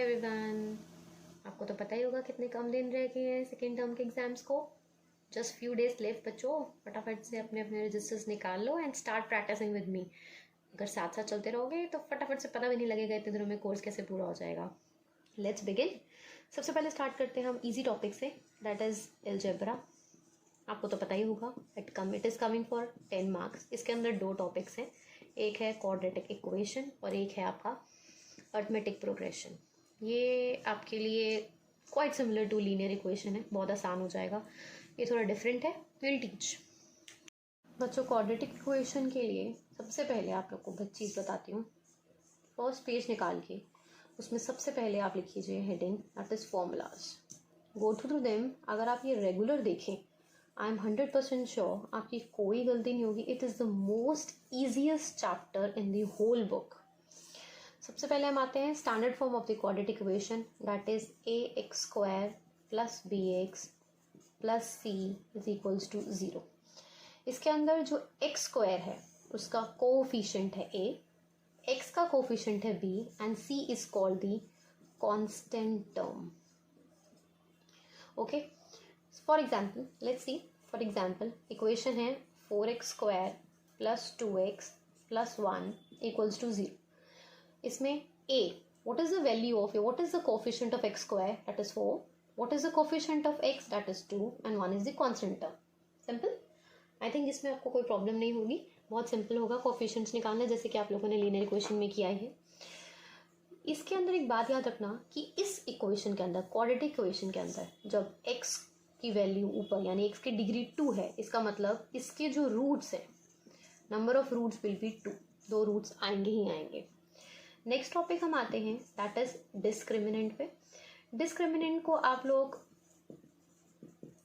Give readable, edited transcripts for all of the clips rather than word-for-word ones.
Everyone, आपको तो पता ही होगा कितने कम दिन रह गए हैं सेकेंड टर्म के एग्जाम्स को। जस्ट फ्यू डेज लेफ्ट बच्चों, फटाफट से अपने अपने रजिस्टर्स निकाल लो and start practising with me. अगर साथ साथ चलते रहोगे तो फटाफट से पता भी नहीं लगेगा इतने दिनों में कोर्स कैसे पूरा हो जाएगा। Let's begin. सबसे पहले स्टार्ट करते हैं हम इजी टॉपिक से, दैट इज़ अलजेब्रा। आपको तो पता ही होगा, it is coming for 10 marks. इसके अंदर दो टॉपिक्स हैं, एक है क्वाड्रेटिक इक्वेशन और एक है आपका अर्थमेटिक प्रोग्रेशन। ये आपके लिए quite similar to linear equation है, बहुत आसान हो जाएगा। ये थोड़ा डिफरेंट है, विल टीच। बच्चों, क्वाड्रेटिक इक्वेशन के लिए सबसे पहले आप लोग को चीज़ बताती हूँ। फर्स्ट पेज निकाल के उसमें सबसे पहले आप लिख लीजिए heading, that is formulas. Go through them. अगर आप ये रेगुलर देखें, आई एम 100% श्योर आपकी कोई गलती नहीं होगी। It is the most easiest chapter in the whole book. सबसे पहले हम आते हैं standard form of the quadratic equation, that is ax² plus bx plus c is equals to 0। इसके अंदर जो x² है उसका कोफिशिएंट है a, x का कोफिशिएंट है b and c is called the constant term. Okay, for example let's see. For example equation है 4x² plus 2x plus 1 equals to 0। इसमें a, what is the value of a, what is the coefficient of x square, that is 4, what is the coefficient of x, that is 2 and 1 is the constant term. Simple. I think इसमें आपको कोई problem नहीं होगी, बहुत simple होगा coefficients निकालना, जैसे कि आप लोगों ने लीनियर इक्वेशन में किया है। इसके अंदर एक बात याद रखना कि इस इक्वेशन के अंदर, क्वाड्रेटिक इक्वेशन के अंदर, जब x की वैल्यू ऊपर यानी x की डिग्री 2 है, इसका मतलब इसके जो रूट्स है, number of roots will be 2, 2 roots आएंगे ही आएंगे। नेक्स्ट टॉपिक हम आते हैं, दैट इज डिस्क्रिमिनेंट पे। डिस्क्रिमिनेंट को आप लोग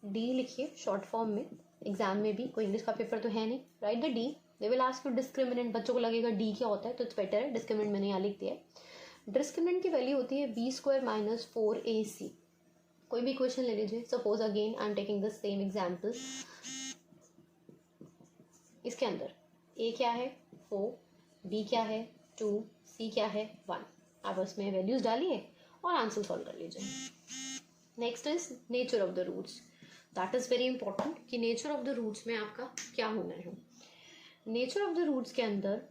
डी लिखिए शॉर्ट फॉर्म में, एग्जाम में भी। कोई इंग्लिश का पेपर तो है नहीं, right the D, they will ask you discriminant. बच्चों को लगेगा डी क्या होता है, तो इट्स बेटर है डिस्क्रिमिनेंट मैंने यहाँ लिख दिया है। डिस्क्रिमिनेंट की वैल्यू होती है b² माइनस 4ac। कोई भी क्वेश्चन ले लीजिए, suppose again I am taking the same example. इसके अंदर a क्या है 4, b क्या है 2, c क्या है 1। आप उसमें वैल्यूज डालिए और आंसर सॉल्व कर लीजिए। Next is nature of the roots, that is very important कि नेचर ऑफ द रूट्स में आपका क्या होना है। नेचर ऑफ द रूट्स के अंदर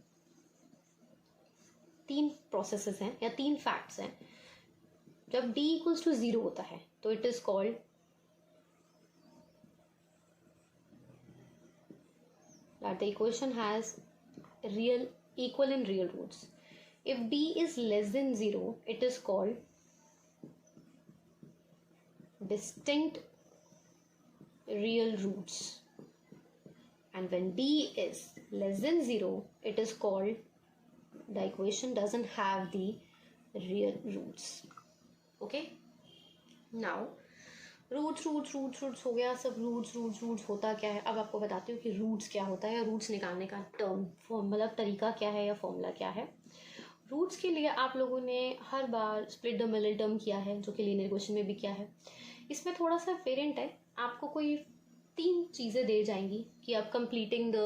3 प्रोसेसेस हैं या 3 फैक्ट्स हैं। जब d इक्वल्स टू 0 होता है तो it is called that the equation has real equal and real roots. If d is less than 0, it is called distinct real roots. And when d is less than 0, it is called the equation doesn't have the real roots. Okay? Now, roots हो गया सब। Roots होता क्या है, अब आपको बताती हूँ कि रूट्स क्या होता है या रूट्स निकालने का टर्म मतलब तरीका क्या है या फॉर्मूला क्या है। रूट्स के लिए आप लोगों ने हर बार स्प्लिट द मिडिल टर्म किया है, जो कि लीनियर इक्वेशन में भी किया है। इसमें थोड़ा सा वेरिएंट है, आपको कोई 3 चीज़ें दे जाएंगी कि आप कंप्लीटिंग द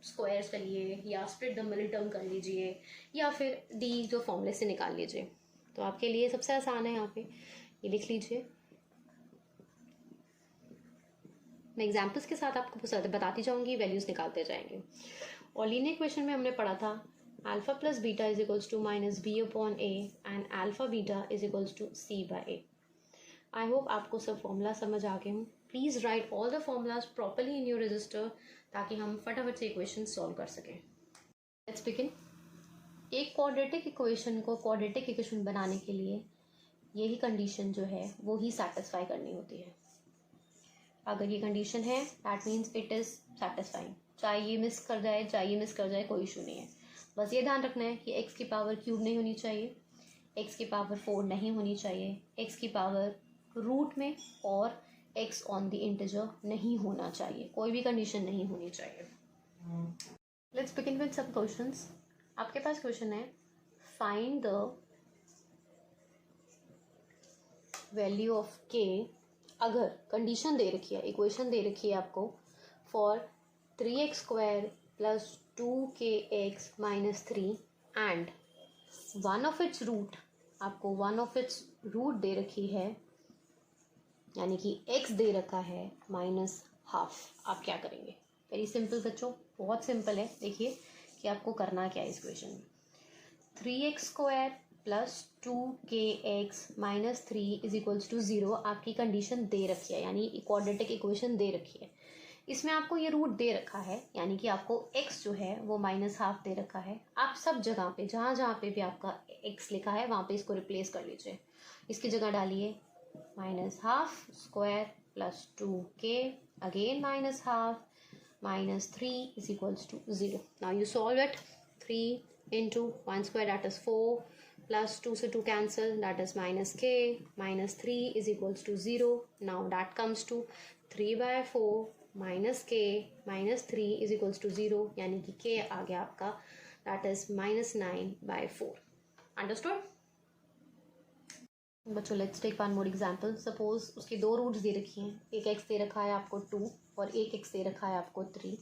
स्क्वायर्स करिए या स्प्लिट द मिडिल टर्म कर लीजिए या फिर डी जो फॉर्मूले से निकाल लीजिए। तो आपके लिए सबसे आसान है, यहाँ पे ये लिख लीजिए। मैं एग्जाम्पल्स के साथ आपको बताती जाऊंगी, वैल्यूज निकालते जाएंगे। और लीनियर इक्वेशन में हमने पढ़ा था alpha plus beta is equals to minus B upon A and alpha beta is equals to C by A. I hope आपको सब फॉर्मूला समझ आ गए हों। Please write all the formulas properly in your register ताकि हम फटाफट से इक्वेशन सॉल्व कर सकें। Let's begin. एक क्वाड्रेटिक इक्वेशन को क्वाड्रेटिक इक्वेशन बनाने के लिए यही कंडीशन जो है वो ही सेटिस्फाई करनी होती है। अगर ये कंडीशन है that means it is satisfying. चाहे ये मिस कर जाए कोई इशू नहीं है। बस ये ध्यान रखना है कि x की पावर क्यूब नहीं होनी चाहिए, x की पावर 4 नहीं होनी चाहिए, x की पावर रूट में और x ऑन द इंटीजर नहीं होना चाहिए, कोई भी कंडीशन नहीं होनी चाहिए। Let's begin with some questions. आपके पास क्वेश्चन है, find the value of k। अगर कंडीशन दे रखी है, इक्वेशन दे रखी है आपको for 3x² plus 2kx minus 3 and one of its root आपको वन ऑफ इट्स रूट दे रखी है, यानी कि x दे रखा है -12, आप क्या करेंगे? वेरी सिंपल बच्चों, बहुत सिंपल है। देखिए कि आपको करना क्या है इस क्वेश्चन में। 3x² plus 2kx minus 3 is equals to 0 आपकी कंडीशन दे रखी है, यानी क्वाड्रेटिक इक्वेशन दे रखी है। इसमें आपको ये रूट दे रखा है, यानी कि आपको x जो है वो -12 दे रखा है। आप सब जगह पे जहाँ जहाँ पे भी आपका x लिखा है वहाँ पे इसको रिप्लेस कर लीजिए। इसकी जगह डालिए -12² plus 2k again -12 minus 3 is equals to 0. Now you solve it. 3 into 1 square, that is 4, plus 2 से 2 cancel, that is minus k, minus 3 is equals to 0. Now that comes to 3 by 4 minus k minus 3 is equals to 0, यानी कि k आ गया आपका, that is minus 9 by 4. Understood? बच्चों let's take one more example. Suppose उसकी दो roots दे रखी हैं, एक x दे रखा है आपको 2 और एक x दे रखा है आपको 3।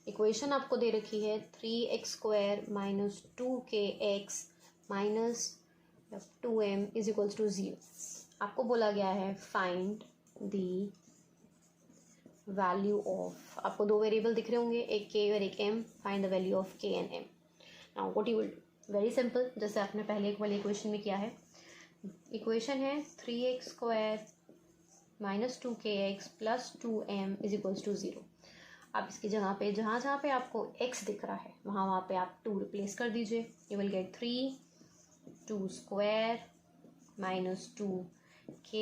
इक्वेशन आपको दे रखी है 3x² minus 2kx minus 2m is equals to 0। आपको बोला गया है फाइंड द वैल्यू ऑफ, आपको दो वेरिएबल दिख रहे होंगे, एक k और एक m। Find the value of k and m। Now what you will do, very simple, जैसे आपने पहले एक वाले इक्वेशन में किया है। इक्वेशन है 3x² minus 2kx plus 2m is equals to 0। आप इसकी जगह पे जहाँ जहाँ पे आपको x दिख रहा है वहाँ पे आप 2 रिप्लेस कर दीजिए। You will gate 3 2² minus 2k,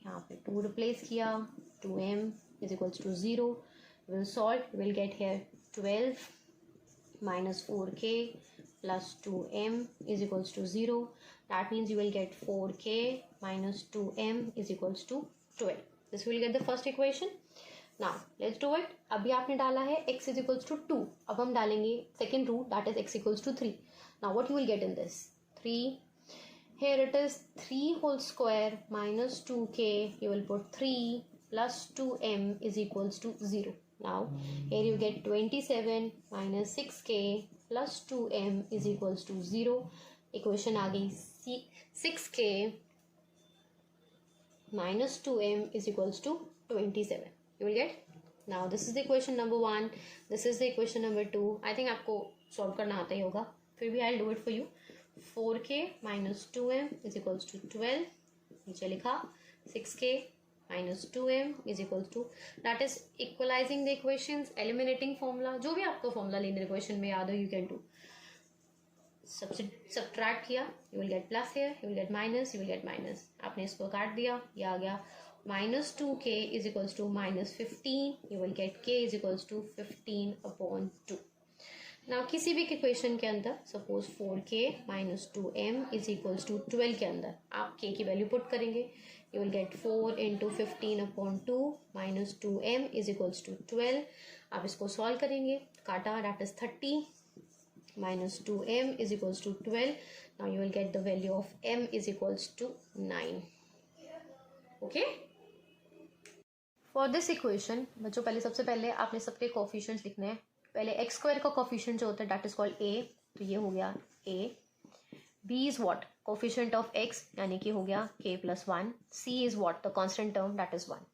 यहाँ पे 2 रिप्लेस किया, 2m is equals to 0। Will solve, you will get here 12 minus 4k plus 2m is equals to 0. That means you will get 4k minus 2m is equals to 12. This will get the first equation. Now let's do it. अभी आपने डाला है x is equals to 2. अब हम डालेंगे second root, that is x equals to 3. Now what you will get in this? 3. Here it is 3 whole square minus 2k. You will put 3 plus 2m is equals to 0. Now here you get 27 minus 6k plus 2m is equals to 0. Equation आ गई 6k minus 2m is equals to 27. You will get. Now this is the equation number 1. This is the equation number 2. I think आपको solve करना आता ही होगा, फिर भी I'll do it for you. 4k minus 2m is equals to 12. नीचे लिखा 6k minus 2m is equals to, that is equalizing the equations, eliminating formula, जो भी आपको formula linear equation में याद हो you can do. subtract किया, you will get plus here, you will get minus, you will get minus. आपने इसको काट दिया, ये आ गया minus 2k is equals to minus 15. You will get k is equals to 15 upon 2. Now किसी भी इक्वेशन के अंदर suppose 4k minus 2m is equals to 12 के अंदर आप k की वैल्यू पुट करेंगे। You will get 4 into 15 upon 2 minus 2m is equals to 12. आप इसको सॉल्व करेंगे, काटा, that is 30 minus 2m is equals to 12. Now you will get the value of m is equals to 9. Okay? For this equation बच्चों पहले सबसे पहले आपने सबके कोफिशिएंट्स लिखने हैं। पहले x² का कोफिशिएंट जो होता है that is called a, तो ये हो गया a. b is what? Coefficient of x, यानी कि हो गया k plus 1. c is what? The constant term, that is 1.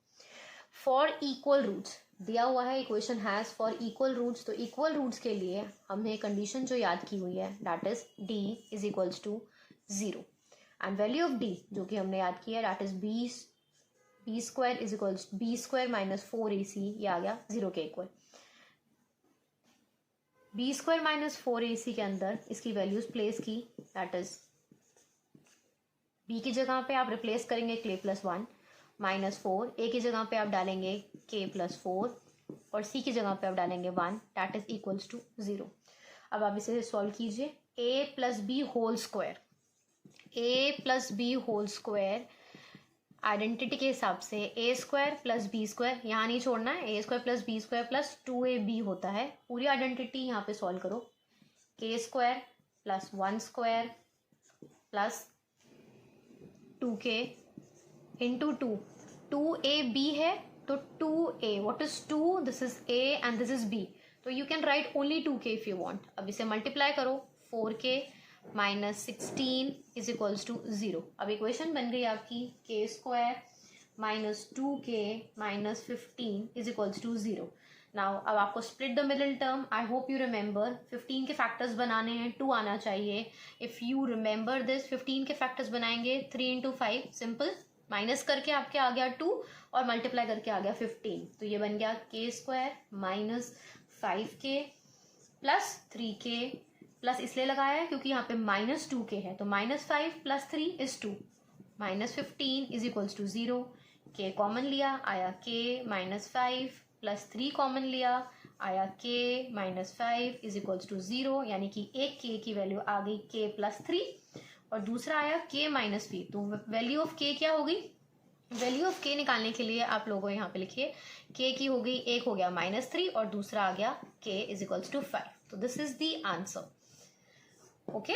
For equal roots दिया हुआ है equation has four equal roots, तो इक्वल रूट्स के लिए हमने कंडीशन जो याद की हुई है that is d is equals to 0 and value of d जो कि हमने याद किया that is b² is equals b² minus 4ac, ये आ गया 0 के इक्वल। b² माइनस 4ac के अंदर इसकी वैल्यूज प्लेस की, दैट इज b की जगह पे आप रिप्लेस करेंगे k प्लस 1 माइनस 4, a की जगह पे आप डालेंगे k प्लस 4 और c की जगह पे आप डालेंगे 1, दैट इज इक्वल्स टू 0। अब आप इसे सॉल्व कीजिए। a plus B whole square, a plus B whole square identity के हिसाब से a² प्लस b², यहाँ नहीं छोड़ना है, a² plus b² plus 2ab होता है। पूरी आइडेंटिटी यहाँ पे सॉल्व करो, k² plus 1² plus 2k into 2ab है तो 2a, what is 2, this is a and this is b, तो you can right only 2k if you want. अब इसे मल्टीप्लाई करो, 4k minus 16 is equals to 0। अब equation बन गई आपकी K square minus 2k minus 15 is equals to 0। Now अब आपको split the middle term, I hope you remember 15 के फैक्टर्स बनाने हैं, 2 आना चाहिए। इफ़ यू रिमेंबर दिस, 15 के फैक्टर्स बनाएंगे 3 इंटू 5, सिंपल, माइनस करके आपके आ गया 2 और मल्टीप्लाई करके आ गया 15, तो ये बन गया के square minus 5k plus 3k plus इसलिए लगाया है क्योंकि यहाँ पे माइनस 2k है, तो minus 5 plus 3 is 2, minus 15 is equals to 0। K common लिया, आया k माइनस 5 प्लस 3 कॉमन लिया, आया k minus 5 is equals to 0, यानी कि एक k की वैल्यू आ गई k प्लस 3 और दूसरा आया k माइनस 5। तो वैल्यू ऑफ k क्या हो गई? वैल्यू ऑफ k निकालने के लिए आप लोगों यहाँ पे लिखिए k की हो गई, एक हो गया माइनस 3 और दूसरा आ गया k इज इक्वल्स टू 5। तो this is the answer. Okay,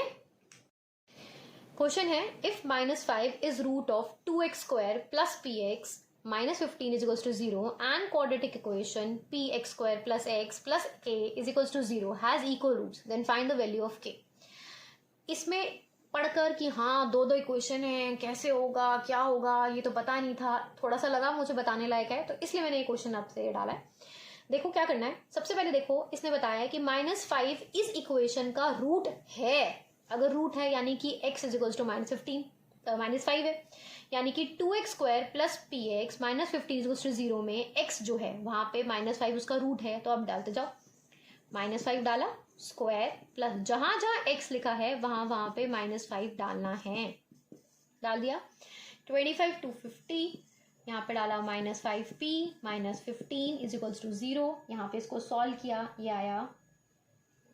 question है if minus 5 is root of 2x square plus px minus 15 is equals to 0 and quadratic equation px square plus x plus k is equals to 0 has equal roots, then find the value of k। इसमें पढ़कर कि हाँ दो equation है, कैसे होगा, क्या होगा, ये तो पता नहीं था, थोड़ा सा लगा मुझे बताने लायक है, तो इसलिए मैंने ये क्वेश्चन आपसे डाला है। देखो क्या करना है, सबसे पहले देखो इसने बताया है कि -5 इस इक्वेशन का रूट है। अगर रूट है यानी कि x इज इक्वल्स टू -15, -5 है, यानी कि 2x square plus P X minus 15 is to 0 में x जो है वहां पे -5 उसका रूट है, तो अब डालते जाओ, -5 डाला स्क्वायर प्लस जहां जहां x लिखा है वहां वहां पे -5 डालना है, डाल दिया। 25 to 50 यहाँ पे डाला -5p minus 15 is equals to 0। यहाँ पे इसको सॉल्व किया, ये आया,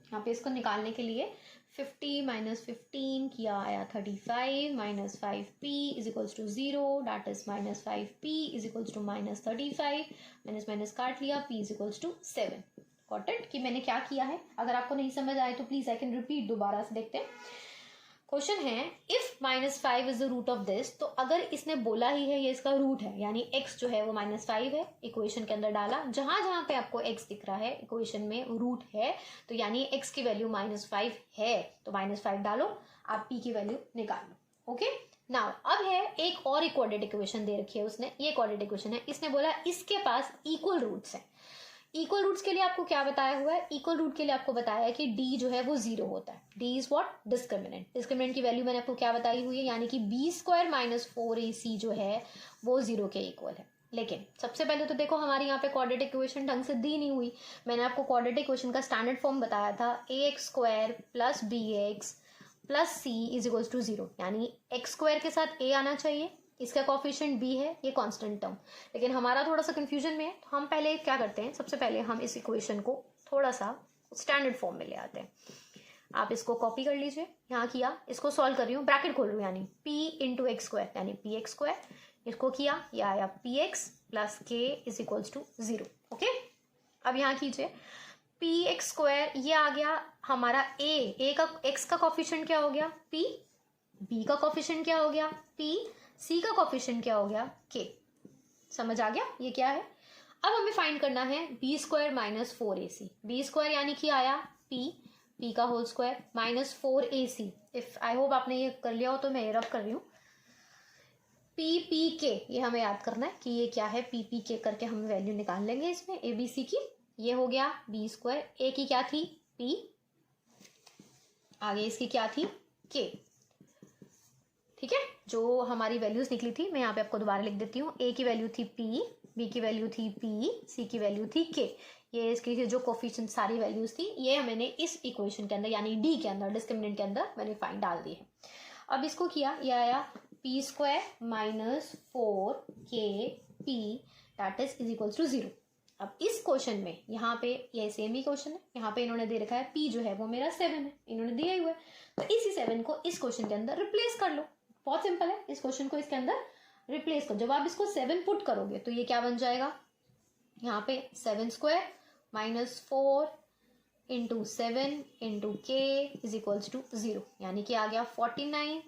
यहाँ पे इसको निकालने के लिए 50 माइनस 15 किया, आया 35 minus 5p is equals to 0, that is minus 5p is equals to minus 35, minus minus काट लिया, p is equals to 7। Got it कि मैंने क्या किया है? अगर आपको नहीं समझ आए तो प्लीज आई कैन रिपीट, दोबारा से देखते हैं। क्वेश्चन है if -5 is the root of this, तो अगर इसने बोला ही है ये इसका रूट है, यानी x जो है वो -5 है, इक्वेशन के अंदर डाला, जहां जहां पे आपको x दिख रहा है इक्वेशन में रूट है, तो यानी x की वैल्यू -5 है, तो -5 डालो, आप p की वैल्यू निकाल लो। ओके, नाउ अब है एक और क्वाड्रेटिक इक्वेशन दे रखी है उसने, ये क्वाड्रेटिक इक्वेशन है, इसने बोला इसके पास इक्वल रूट्स है। इक्वल रूट्स के लिए आपको क्या बताया हुआ है? इक्वल रूट के लिए आपको बताया है कि d जो है वो 0 होता है, d is what? Discriminant. Discriminant की वैल्यू मैंने आपको क्या बताई हुई है, यानी कि b स्क्वायर माइनस 4ac जो है वो 0 के इक्वल है। लेकिन सबसे पहले तो देखो हमारी यहाँ पे क्वाड्रेटिक इक्वेशन ढंग से दी नहीं हुई। मैंने आपको क्वाड्रेटिक इक्वेशन का स्टैंडर्ड फॉर्म बताया था, ax square plus bx plus c is equals to 0, यानी x स्क्वायर के साथ a आना चाहिए, इसका कॉफिशिएंट b है, ये कांस्टेंट टर्म। लेकिन हमारा थोड़ा सा कंफ्यूजन में है, तो हम पहले क्या करते हैं, सबसे पहले हम इस इक्वेशन को थोड़ा सा स्टैंडर्ड फॉर्म में ले आते हैं। आप इसको कॉपी कर लीजिए, यहाँ किया, इसको सॉल्व कर रही हूँ, ब्रैकेट खोल रही हूँ, यानी p इंटू एक्स स्क्वायर यानी पी एक्स स्क्वायर, इसको किया, यह आया पी एक्स प्लस के इज इक्वल्स टू 0। ओके, अब यहाँ कीजिए पी एक्स स्क्वायर, ये आ गया हमारा a का, x का कॉफिशिएंट क्या हो गया p, b का कॉफिशिएंट क्या हो गया p, c का कॉफिशिएंट क्या हो गया k। समझ आ गया ये क्या है? अब हमें फाइंड करना है b square minus 4ac, b square यानी कि आया p का whole square minus 4ac। If I hope आपने ये कर लिया हो, तो मैं ये रब कर रही हूँ, p ये हमें याद करना है कि ये क्या है, p करके हम वैल्यू निकाल लेंगे इसमें abc की। ये हो गया b स्क्वायर, a की क्या थी p, आगे इसकी क्या थी k। ठीक है, जो हमारी वैल्यूज निकली थी मैं यहाँ पे आपको दोबारा लिख देती हूँ, a की वैल्यू थी p, b की वैल्यू थी p, c की वैल्यू थी k। ये इसकी जो कोफिशिएंट सारी वैल्यूज थी ये मैंने इस इक्वेशन के अंदर यानी d के अंदर, डिस्क्रिमिनेंट के अंदर मैंने फाइंड डाल दी है। अब इसको किया, ये आया p square minus 4kp that is equals to 0। अब इस क्वेश्चन में यहाँ पे ये सेम ही क्वेश्चन है, यहाँ पे इन्होंने दे रखा है p जो है वो मेरा 7 है, इन्होंने दिया ही हुआ है, तो इसी 7 को इस क्वेश्चन के अंदर रिप्लेस कर लो। बहुत सिंपल है, इस क्वेश्चन को इसके अंदर रिप्लेस करो। जब आप इसको 7 पुट करोगे तो ये क्या बन जाएगा, यहाँ पे 7 स्क्वायर माइनस 4 इंटू 7 इंटू के इज इक्वल्स टू 0, यानी कि आ गया 49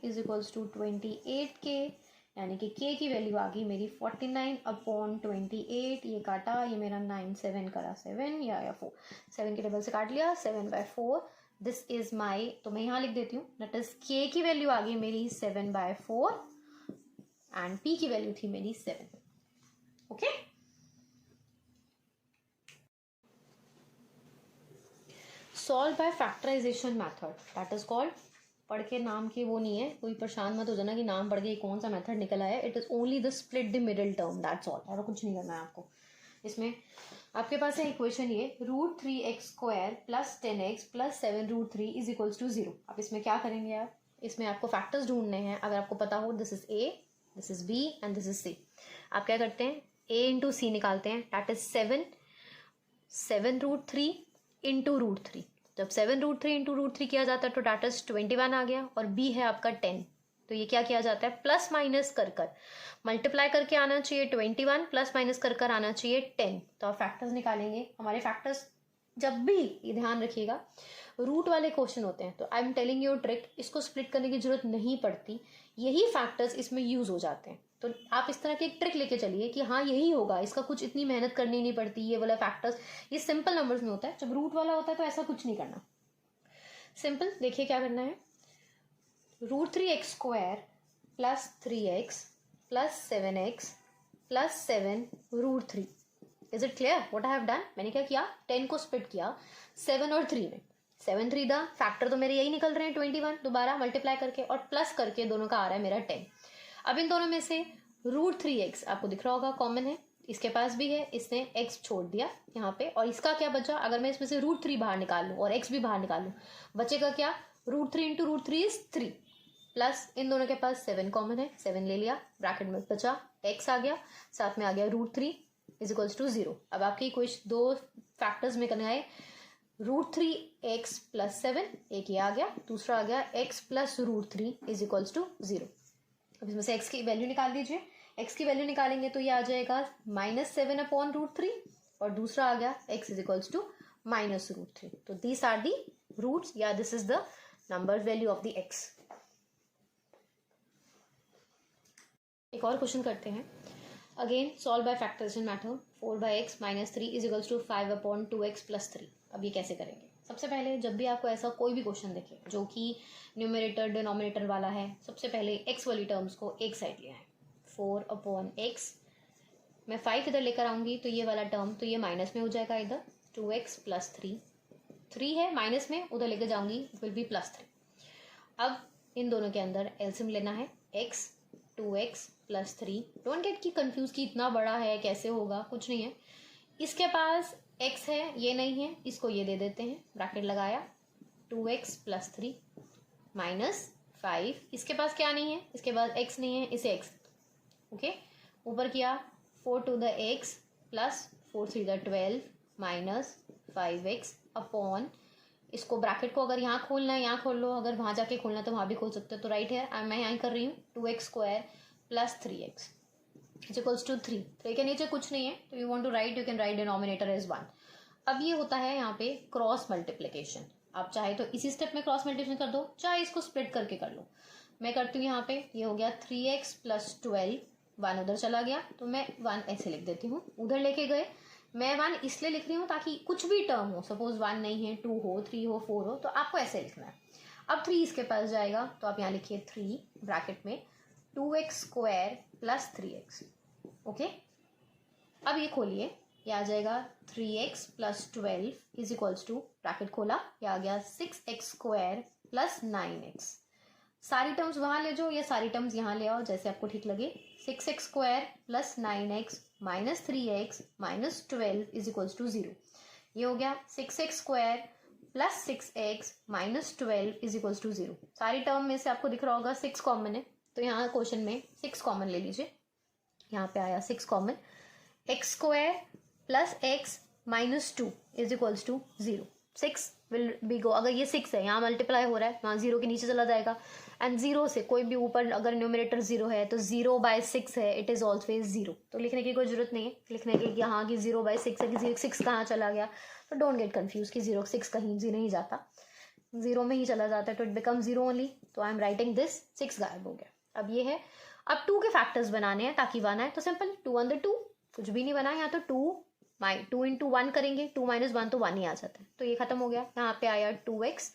इज इक्वल्स टू 28k, यानी कि k की वैल्यू आ गई मेरी 49/28, ये काटा, ये मेरा 9, 7 करा 7 या 4, 7 के टेबल से काट लिया, 7/4, दिस इज माई, तो मैं यहाँ लिख देती हूँ, दैट इज k की वैल्यू आ गई मेरी 7/4 एंड p की वैल्यू थी मेरी 7. Okay, solve by factorization method, that is called, पढ़ के नाम की वो नहीं है, कोई परेशान मत हो जाना कि नाम पढ़ के कौन सा मेथड निकल आया. It is only the split the middle term, that's all, और कुछ नहीं करना है आपको. इसमें आपके पास है इक्वेशन ये √3x² + 10x + 7√3 is equals to 0. अब इसमें क्या करेंगे आप, इसमें आपको फैक्टर्स ढूंढने हैं. अगर आपको पता हो this is a, this is b and this is c, आप क्या करते हैं a इंटू सी निकालते हैं, दैट इज 7√3 इंटू √3. जब 7√3 इंटू √3 किया जाता है तो दैट इज 21 आ गया, और b है आपका 10. तो ये क्या किया जाता है, प्लस माइनस कर मल्टीप्लाई करके आना चाहिए 21, प्लस माइनस कर आना चाहिए 10. तो आप फैक्टर्स निकालेंगे. हमारे फैक्टर्स जब भी, ये ध्यान रखिएगा, रूट वाले क्वेश्चन होते हैं तो I am telling you trick, इसको स्प्लिट करने की जरूरत नहीं पड़ती, यही फैक्टर्स इसमें यूज हो जाते हैं. तो आप इस तरह की एक ट्रिक लेके चलिए कि हाँ यही होगा, इसका कुछ इतनी मेहनत करनी नहीं पड़ती, ये वाला फैक्टर्स ये सिंपल नंबर्स में होता है. जब रूट वाला होता है तो ऐसा कुछ नहीं करना. सिंपल देखिए क्या करना है, √3x² + 3x + 7x + 7√3. Is it clear what I have done. मैंने क्या किया, 10 को स्प्लिट किया 7 और 3 में. 7 3 दा फैक्टर तो मेरे यही निकल रहे हैं 21, दोबारा मल्टीप्लाई करके और प्लस करके दोनों का आ रहा है मेरा 10. अब इन दोनों में से √3x आपको दिख रहा होगा कॉमन है, इसके पास भी है, इसने x छोड़ दिया यहाँ पे, और इसका क्या बचा, अगर मैं इसमें से √3 बाहर निकाल लूँ और x भी बाहर निकाल लूँ, बचेगा क्या, √3 इंटू √3 इज 3, प्लस इन दोनों के पास 7 कॉमन है, 7 ले लिया, ब्रैकेट में बचा x आ गया, साथ में आ गया √3 इज इक्वल्स टू 0. अब आपकी कुछ दो फैक्टर्स में करना है, √3x + 7, एक ये आ गया, दूसरा आ गया x + √3 इज इक्वल्स टू 0. अब इसमें से x की वैल्यू निकाल दीजिए. x की वैल्यू निकालेंगे तो ये आ जाएगा -7/√3, और दूसरा आ गया x इज इक्वल्स टू -√3. तो दीज आर दी रूट्स, या this is the number value of the x. एक और क्वेश्चन करते हैं. Again solve by factorization method. 4/x - 3 is equals to 5/2x + 3. अब ये कैसे करेंगे. सबसे पहले जब भी आपको ऐसा कोई भी क्वेश्चन दिखे जो कि न्यूमरेटर डिनोमिनेटर वाला है, सबसे पहले x वाली टर्म्स को एक साइड ले आए. 4/x, मैं 5 इधर लेकर आऊंगी तो ये वाला टर्म तो ये माइनस में हो जाएगा, इधर 2x + 3 है माइनस में, उधर लेकर जाऊंगी इट विल बी +3. अब इन दोनों के अंदर एलसीएम लेना है, x 2x + 3. डोंट गेट की कंफ्यूज कि इतना बड़ा है कैसे होगा, कुछ नहीं है. इसके पास x है, ये नहीं है, इसको ये दे देते हैं, ब्रैकेट लगाया, 2x + 3 -5. इसके पास क्या नहीं है, इसके पास x नहीं है, इसे x, ओके, ऊपर किया 4 to the x + 4 3 the 12 -5x upon, इसको ब्रैकेट को अगर यहाँ खोलना है यहाँ खोल लो, अगर वहाँ जाके खोलना है तो वहाँ भी खोल सकते हो. तो राइट है, मैं यहाँ कर रही हूँ 2x² + 3x is equals to 3. 3 के नीचे कुछ नहीं है, तो you want to write, you can write denominator as 1. अब ये होता है यहाँ पे क्रॉस मल्टीप्लिकेशन. आप चाहे तो इसी स्टेप में क्रॉस मल्टीप्लिकेशन कर दो, चाहे इसको स्प्लिट करके कर लो. मैं करती हूँ यहाँ पे, ये हो गया 3x + 12, 1 उधर चला गया तो मैं 1 ऐसे लिख देती हूँ, उधर लेके गए. मैं 1 इसलिए लिख रही हूँ ताकि कुछ भी टर्म हो, सपोज 1 नहीं है, 2 हो, 3 हो, 4 हो, तो आपको ऐसे लिखना है. अब 3 इसके पास जाएगा तो आप यहाँ लिखिए 3 ब्रैकेट में 2x² + 3x. ओके, अब ये खोलिए, ये आ जाएगा 3x + 12 is equals to, bracket खोला, ये आ गया 6x² + 9x. सारी टर्म्स वहां ले जाओ, ये सारी टर्म्स यहाँ ले आओ, जैसे आपको ठीक लगे. 6x² + 9x - 3x - 12 is equals to 0. ये हो गया 6x² + 6x - 12 is equals to 0. सारी टर्म में से आपको दिख रहा होगा 6 कॉमन है, तो यहाँ क्वेश्चन में 6 कॉमन ले लीजिए. यहाँ पे आया 6 common. x² + x - 2 is equals to 0. 6 will be go, अगर ये 6 है यहाँ मल्टीप्लाई हो रहा है, वहाँ 0 के नीचे चला जाएगा. एंड 0 से कोई भी ऊपर अगर न्यूमरेटर 0 है तो 0/6 है, इट इज ऑलवेज 0. तो लिखने की कोई जरूरत नहीं है, लिखने की कि हाँ कि 0/6 है, कि 6 कहाँ चला गया. तो डोंट गेट कंफ्यूज कि 0 6 कहीं जी नहीं जाता, 0 में ही चला जाता है, तो इट बिकम 0 ओनली. तो आई एम राइटिंग दिस, 6 गायब हो गया. अब ये है, अब 2 के फैक्टर्स बनाने हैं ताकि 1 आए, तो सिंपल 2 कुछ भी नहीं बना यहाँ, तो 2 इंटू 1 करेंगे, 2 माइनस 1 तो 1 ही आ जाता है, तो ये खत्म हो गया। यहाँ पे आया 2x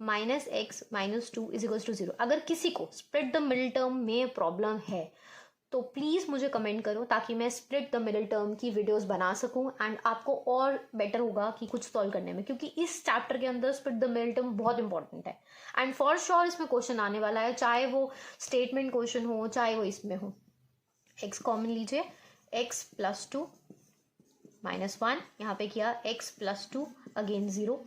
minus x minus 2 is equals to 0। अगर किसी को स्प्लिट द मिडिल टर्म में प्रॉब्लम है तो प्लीज़ मुझे कमेंट करो ताकि मैं स्प्लिट द मिडिल टर्म की वीडियोस बना सकूं एंड आपको और बेटर होगा कि कुछ सॉल्व करने में, क्योंकि इस चैप्टर के अंदर स्प्लिट द मिडिल टर्म बहुत इंपॉर्टेंट है एंड फॉर श्योर इसमें क्वेश्चन आने वाला है, चाहे वो स्टेटमेंट क्वेश्चन हो चाहे वो इसमें हो। x कॉमन लीजिए, x प्लस 2 माइनस 1, यहाँ पे किया x plus 2 again 0,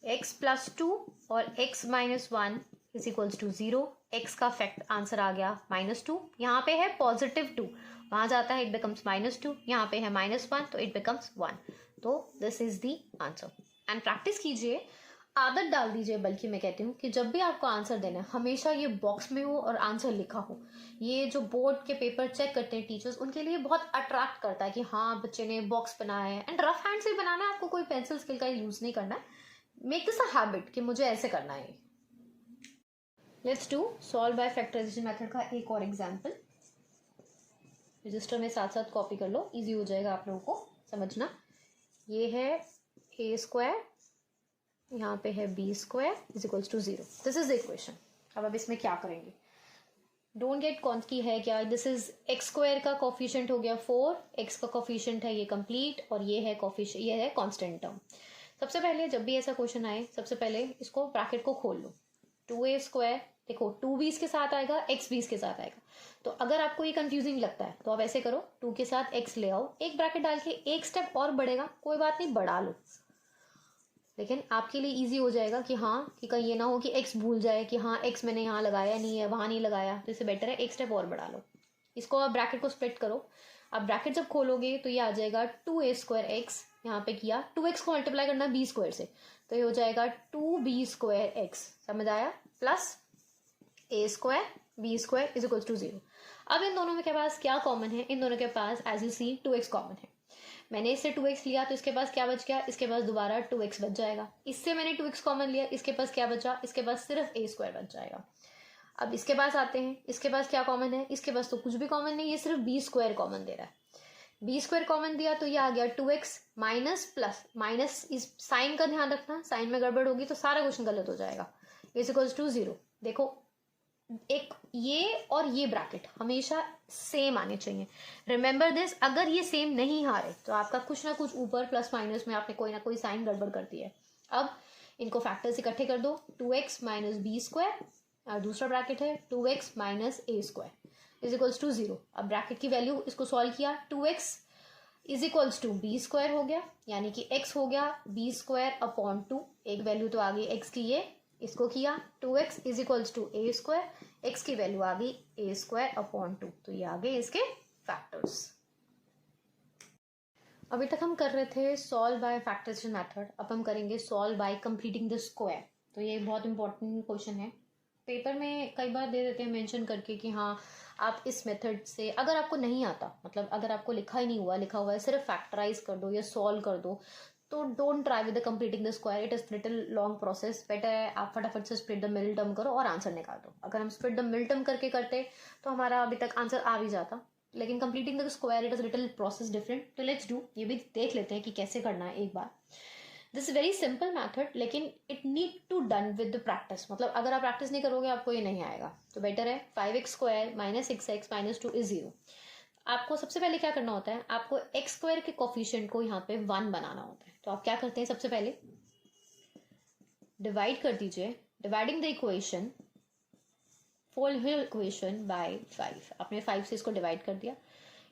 x plus 2 और x minus 1 is equals to 0। x का फैक्ट आंसर आ गया -2, यहाँ पे है +2, वहां जाता है इट बिकम्स -2, यहाँ पे है -1 तो इट बिकम्स 1, तो this is the answer. And practice कीजिए, आदत डाल दीजिए, बल्कि मैं कहती हूँ कि जब भी आपको आंसर देना है हमेशा ये बॉक्स में हो और आंसर लिखा हो। ये जो बोर्ड के पेपर चेक करते हैं टीचर्स, उनके लिए बहुत अट्रैक्ट करता है कि हाँ बच्चे ने बॉक्स बनाया है, एंड रफ हैंड से बनाना है, आपको कोई पेंसिल स्केल का यूज नहीं करना है। मेक दिस अ हैबिट कि मुझे ऐसे करना है। Let's do solve by factorization method का एक और एग्जांपल। रजिस्टर में साथ साथ कॉपी कर लो, इजी हो जाएगा आप लोगों को समझना। ये है a स्क्वायर, यहाँ पे है b square is equals to 0। This is the equation. अब इसमें क्या करेंगे, डोंट गेट कौन की है क्या, दिस इज x स्क्वायर का कोफिशिएंट हो गया 4, x का कोफिशिएंट है ये कंप्लीट, और ये है कोफिशिएंट, ये है कांस्टेंट टर्म। सबसे पहले जब भी ऐसा क्वेश्चन आए, सबसे पहले इसको ब्रैकेट को खोल लो। 2a स्क्वायर, देखो 2 भी इसके साथ आएगा, x भी इसके साथ आएगा, तो अगर आपको ये कंफ्यूजिंग लगता है तो आप ऐसे करो, 2 के साथ x ले आओ, एक ब्रैकेट डाल के एक स्टेप और बढ़ेगा, कोई बात नहीं बढ़ा लो, लेकिन आपके लिए इजी हो जाएगा कि हाँ, कि कहीं ये ना हो कि x भूल जाए कि हाँ x मैंने यहाँ लगाया नहीं है, वहां नहीं लगाया, तो इससे बेटर है एक स्टेप और बढ़ा लो। इसको आप ब्रैकेट को स्प्लिट करो, अब ब्रैकेट जब खोलोगे तो ये आ जाएगा 2a स्क्वायर एक्स, यहाँ पे किया 2x को मल्टीप्लाई करना b स्क्वायर से, तो ये हो जाएगा 2b स्क्वायर एक्स, समझ आया, plus a square b square is equal to 0। अब इन दोनों के पास क्या कॉमन है, इन दोनों के पास as you see 2x common है। मैंने इससे 2x लिया तो इसके पास क्या बच गया, इसके पास दोबारा 2x बच जाएगा। इससे मैंने 2x कॉमन लिया, इसके पास क्या बचा, इसके पास सिर्फ a स्क्वायर बच जाएगा। अब इसके पास आते हैं, इसके पास क्या कॉमन है, इसके पास तो कुछ भी कॉमन नहीं, ये सिर्फ b स्क्वायर कॉमन दे रहा है। b स्क्वायर कॉमन दिया तो ये आ गया 2x माइनस प्लस माइनस, इस साइन का ध्यान रखना, साइन में गड़बड़ होगी तो सारा क्वेश्चन गलत हो जाएगा, इज इक्वल्स टू 0। देखो एक ये और ये ब्रैकेट हमेशा सेम आने चाहिए, रिमेंबर दिस। अगर ये सेम नहीं आ रहे तो आपका कुछ ना कुछ ऊपर प्लस माइनस में आपने कोई ना कोई साइन गड़बड़ कर दी है। अब इनको फैक्टर्स इकट्ठे कर दो, 2x माइनस बी स्क्वायर और दूसरा ब्रैकेट है 2x minus a square is equals to 0। अब ब्रैकेट की वैल्यू इसको सॉल्व किया, 2x is equals to b square हो गया, यानी कि x हो गया बी स्क्वायर अपॉन 2, एक वैल्यू तो आ गई x की, ये इसको किया 2x is equals to a square, x की वैल्यू आ गई ए स्क्वायर अपॉन 2, तो ये आ गए इसके फैक्टर्स। अभी तक हम कर रहे थे सॉल्व बाय फैक्टराइजेशन मेथड, अब हम करेंगे solve by completing the square. तो ये बहुत इंपॉर्टेंट क्वेश्चन है, पेपर में कई बार दे देते हैं मेंशन करके कि हाँ आप इस मेथड से, अगर आपको नहीं आता, मतलब अगर आपको लिखा ही नहीं हुआ, लिखा हुआ है सिर्फ फैक्टराइज कर दो या सॉल्व कर दो, तो don't try with the completing the square, it is little long process. Better है आप फटाफट से स्प्लिट द मिडिल टर्म करो और आंसर निकाल दो। अगर हम स्प्लिट द मिडिल टर्म करके करते तो हमारा अभी तक आंसर आ भी जाता, लेकिन completing the square it is little process different. तो लेट्स डू, ये भी देख लेते हैं कि कैसे करना है एक बार। This is very simple method, लेकिन it need to done with the practice, मतलब अगर आप प्रैक्टिस नहीं करोगे आपको ये नहीं आएगा। तो बेटर है 5x square minus 6x minus 2 is 0। आपको सबसे पहले क्या करना होता है, आपको एक्स स्क्वायर के कोफिशिएंट को यहाँ पे 1 बनाना होता है। तो आप क्या करते हैं, सबसे पहले डिवाइड कर दीजिए, dividing the equation whole equation by 5। आपने 5 से इसको डिवाइड कर दिया,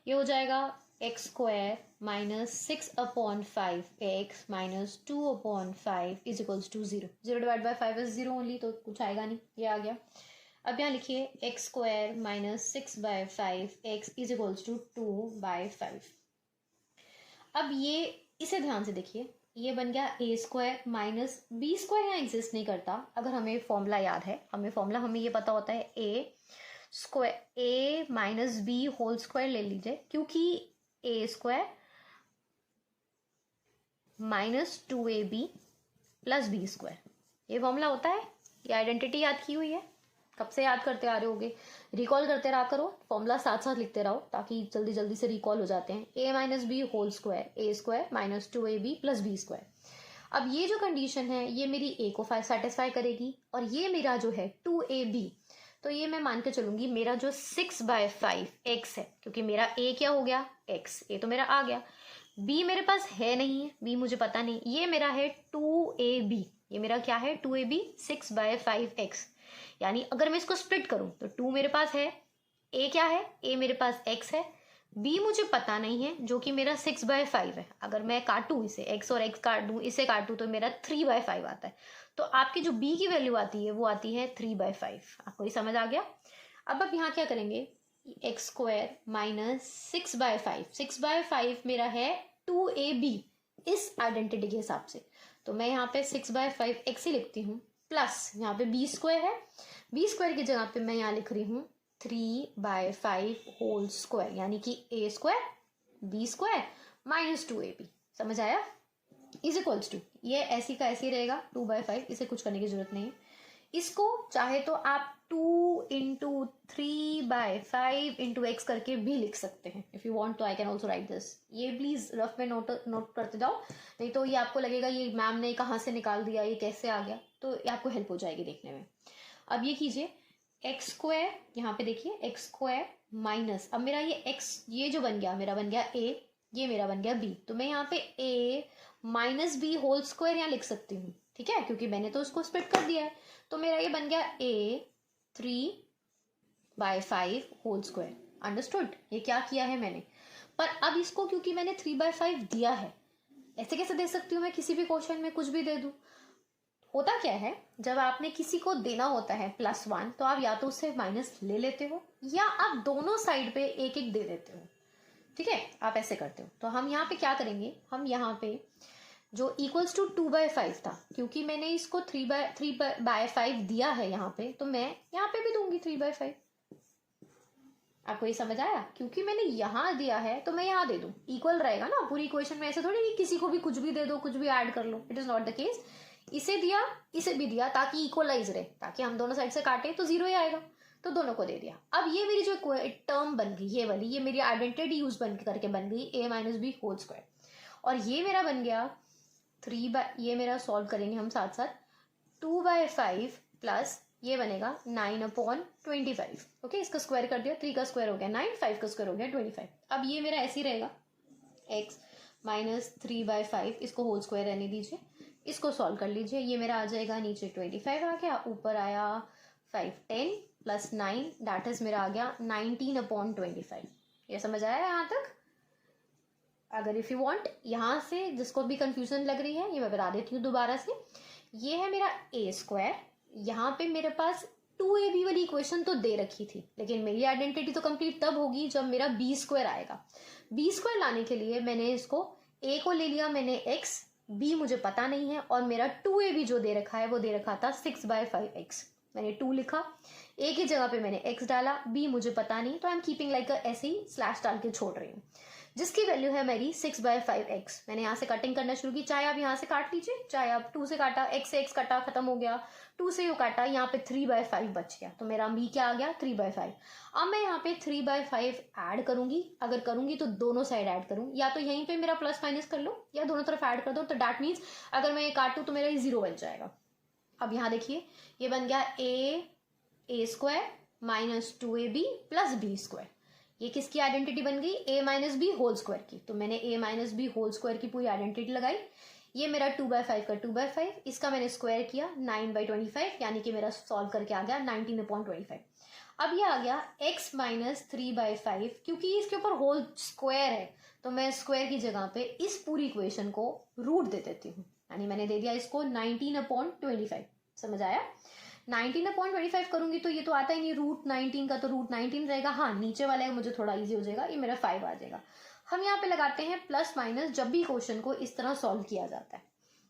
ये हो जाएगा x square minus 6 upon 5 x minus 2 upon 5 is equals to 0। 0 divide by 5 is 0 only, तो कुछ आएगा नहीं, ये आ गया। अब यहाँ लिखिए x square minus 6 by 5 x is equals to 2 by 5। अब ये इसे ध्यान से देखिए, ये बन गया ए स्क्वायर माइनस बी स्क्वायर, यहाँ एग्जिस्ट नहीं करता। अगर हमें फॉर्मूला याद है, हमें ये पता होता है a square a minus b whole square ले लीजिए, क्योंकि a square minus 2ab plus b square, ये फॉर्मूला होता है, ये आइडेंटिटी याद की हुई है। कब से याद करते आ रहे होगे, रिकॉल करते रहा करो, फॉर्मूला साथ साथ लिखते रहो ताकि जल्दी जल्दी से रिकॉल हो जाते हैं। A minus b whole square, a square minus 2ab plus b square. अब ये जो कंडीशन है ये मेरी ए को सेटिस्फाई करेगी, और ये मेरा जो है 2ab, तो ये मैं मान के चलूंगी मेरा जो 6/5 x है, क्योंकि मेरा a क्या हो गया x, a तो मेरा आ गया, b मेरे पास है नहीं है, b मुझे पता नहीं, ये मेरा है 2ab, ये मेरा क्या है 2ab 6/5x। यानी अगर मैं इसको स्प्लिट करूं तो 2 मेरे पास है, a क्या है, a मेरे पास x है, b मुझे पता नहीं है जो कि मेरा 6/5 है। अगर मैं काटूं इसे, x और x काट दूं, इसे काटूं तो मेरा 3/5 आता है। तो आपकी जो b की वैल्यू आती है वो आती है 3/5। आपको ये समझ आ गया। अब आप यहाँ क्या करेंगे, एक्स स्क्वायर माइनस 6/5, 6/5 मेरा है 2ab इस आइडेंटिटी के हिसाब से, तो मैं यहाँ पे 6/5 ही लिखती हूँ, प्लस यहाँ पे बी स्क्वायर है, बी स्क्वायर की जगह पे मैं यहाँ लिख रही हूँ 3/5 होल स्क्वायर, यानी कि a square b square minus 2ab। समझ आया? इज इक्वल्स टू, ये ऐसी का ऐसी रहेगा 2/5, इसे कुछ करने की जरूरत नहीं है। इसको चाहे तो आप 2 इंटू 3/5 इंटू एक्स करके भी लिख सकते हैं। इफ यू वांट तो I can also right this. ये प्लीज रफ में नोट करते जाओ, नहीं तो ये आपको लगेगा ये मैम ने कहाँ से निकाल दिया, ये कैसे आ गया, तो ये आपको हेल्प हो जाएगी देखने में। अब ये कीजिए एक्स स्क्वायर, यहाँ पे देखिए एक्स स्क्वायर माइनस, अब मेरा ये एक्स ये जो बन गया मेरा बन गया a, ये मेरा बन गया b, तो मैं यहाँ पे a minus b whole square यहाँ लिख सकती हूँ, ठीक है, क्योंकि मैंने तो उसको स्प्लिट कर दिया है। तो मेरा ये बन गया a 3/5 होल स्क्वायर। अंडरस्टूड? ये क्या किया है मैंने, पर अब इसको क्योंकि मैंने 3/5 दिया है, ऐसे कैसे दे सकती हूँ मैं, किसी भी क्वेश्चन में कुछ भी दे दूँ। होता क्या है, जब आपने किसी को देना होता है +1 तो आप या तो उससे माइनस ले लेते हो या आप दोनों साइड पे एक एक दे देते हो, ठीक है, आप ऐसे करते हो। तो हम यहाँ पे क्या करेंगे, हम यहाँ पे जो इक्वल्स टू 2/5 था, क्योंकि मैंने इसको 3/5 दिया है यहाँ पे, तो मैं यहाँ पे भी दूंगी 3/5। आपको ये समझ आया? क्योंकि मैंने यहाँ दिया है तो मैं यहाँ दे दूं, इक्वल रहेगा ना पूरी इक्वेशन में। ऐसे थोड़ी कि किसी को भी कुछ भी दे दो, कुछ भी ऐड कर लो, it is not the case. इसे दिया इसे भी दिया ताकि इक्वलाइज रहे, ताकि हम दोनों साइड से काटे तो 0 ही आएगा, तो दोनों को दे दिया। अब ये मेरी जो टर्म बन गई ये वाली, ये मेरी आइडेंटिटी यूज बन करके बन गई a minus b whole square, और ये मेरा बन गया ये मेरा सॉल्व करेंगे हम साथ साथ 2/5 प्लस ये बनेगा 9/25। ओके, इसका स्क्वायर कर दिया, 3 का स्क्वायर हो गया 9, 5 का स्क्वायर हो गया 25। अब ये मेरा ऐसे ही रहेगा x माइनस 3/5, इसको होल स्क्वायर रहने दीजिए, इसको सॉल्व कर लीजिए, ये मेरा आ जाएगा नीचे 25 आ गया, ऊपर आया 5 10 प्लस 9 दैट इज मेरा आ गया 19/25। ये समझ आया यहाँ तक? अगर इफ यू वांट यहाँ से जिसको भी कंफ्यूजन लग रही है ये मैं बता देती हूँ दोबारा से। ये है मेरा a स्क्वायर, यहाँ पे मेरे पास 2ab वाली इक्वेशन तो दे रखी थी, लेकिन मेरी आइडेंटिटी तो कंप्लीट तब होगी जब मेरा b स्क्वायर आएगा। b स्क्वायर लाने के लिए मैंने इसको a को ले लिया मैंने x, b मुझे पता नहीं है, और मेरा 2ab जो दे रखा है वो दे रखा था 6/5x। मैंने 2 लिखा, a की जगह पे मैंने x डाला, b मुझे पता नहीं, तो आई एम कीपिंग लाइक ऐसे ही स्लैश डाल के छोड़ रही हूँ, जिसकी वैल्यू है मेरी 6/5x। मैंने यहाँ से कटिंग करना शुरू की, चाहे आप यहाँ से काट लीजिए, चाहे आप 2 से काटा, x से x काटा खत्म हो गया, 2 से यू काटा, यहाँ पे 3/5 बच गया, तो मेरा b क्या आ गया 3/5। अब मैं यहाँ पे 3/5 ऐड करूंगी, अगर करूंगी तो दोनों साइड ऐड करूँ, या तो यहीं पे मेरा प्लस माइनस कर लो या दोनों तरफ ऐड कर दो, तो डैट मीन्स अगर मैं ये काटूँ तो मेरा ये 0 बन जाएगा। अब यहाँ देखिए ये बन गया a square minus 2ab plus b square. ये किसकी आइडेंटिटी बन गई, a minus b whole square की, तो मैंने a minus b whole square की पूरी आइडेंटिटी लगाई। ये मेरा 2/5 का 2/5, इसका मैंने स्क्वायर किया 9/25, यानी कि मेरा सॉल्व करके आ गया 19/25। अब ये आ गया x माइनस 3/5, क्योंकि इसके ऊपर होल स्क्वायर है तो मैं स्क्वायर की जगह पे इस पूरी इक्वेशन को रूट दे देती हूँ, यानी मैंने दे दिया इसको 19/25। समझ आया? 19/25 करूंगी तो ये तो आता ही नहीं, √19 का तो √19 रहेगा। हाँ, नीचे वाले का मुझे थोड़ा इजी हो जाएगा, ये मेरा 5 आ जाएगा। हम यहाँ पे लगाते हैं प्लस माइनस जब भी क्वेश्चन को इस तरह सॉल्व किया जाता है।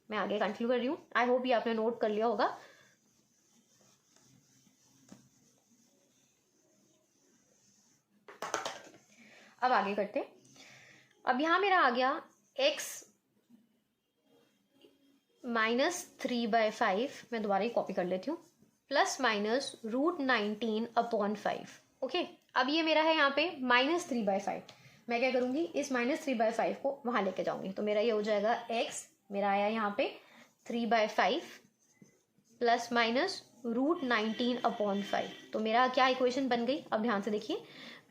मैं आगे कंटिन्यू कर रही हूँ, आई होप ये आपने नोट कर लिया होगा। अब आगे करते, अब यहाँ मेरा आ गया x माइनस 3/5, मैं दोबारा ही कॉपी कर लेती हूँ, प्लस माइनस √19/5। ओके, अब ये मेरा है यहाँ पे -3/5। मैं क्या करूँगी, इस -3/5 को वहाँ लेके जाऊँगी, तो मेरा ये हो जाएगा x, मेरा आया यहाँ पे 3/5 प्लस माइनस √19/5। तो मेरा क्या इक्वेशन बन गई, अब ध्यान से देखिए,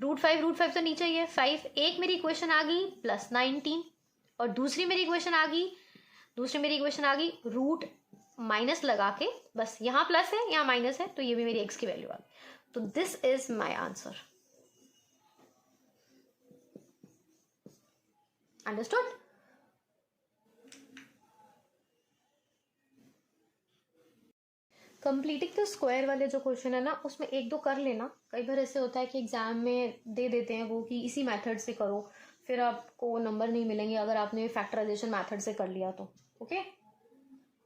√5 तो नीचे ही है, 5 एक मेरी इक्वेशन आ गई प्लस 19, और दूसरी मेरी इक्वेशन आ गई रूट माइनस लगा के, बस यहाँ प्लस है यहाँ माइनस है, तो ये भी मेरी x की वैल्यू आ गई। तो this is my answer. Understood? Completing the square वाले जो क्वेश्चन है ना, उसमें एक दो कर लेना। कई बार ऐसे होता है कि एग्जाम में दे देते हैं वो कि इसी मेथड से करो, फिर आपको नंबर नहीं मिलेंगे अगर आपने फैक्टराइजेशन मेथड से कर लिया तो। ओके,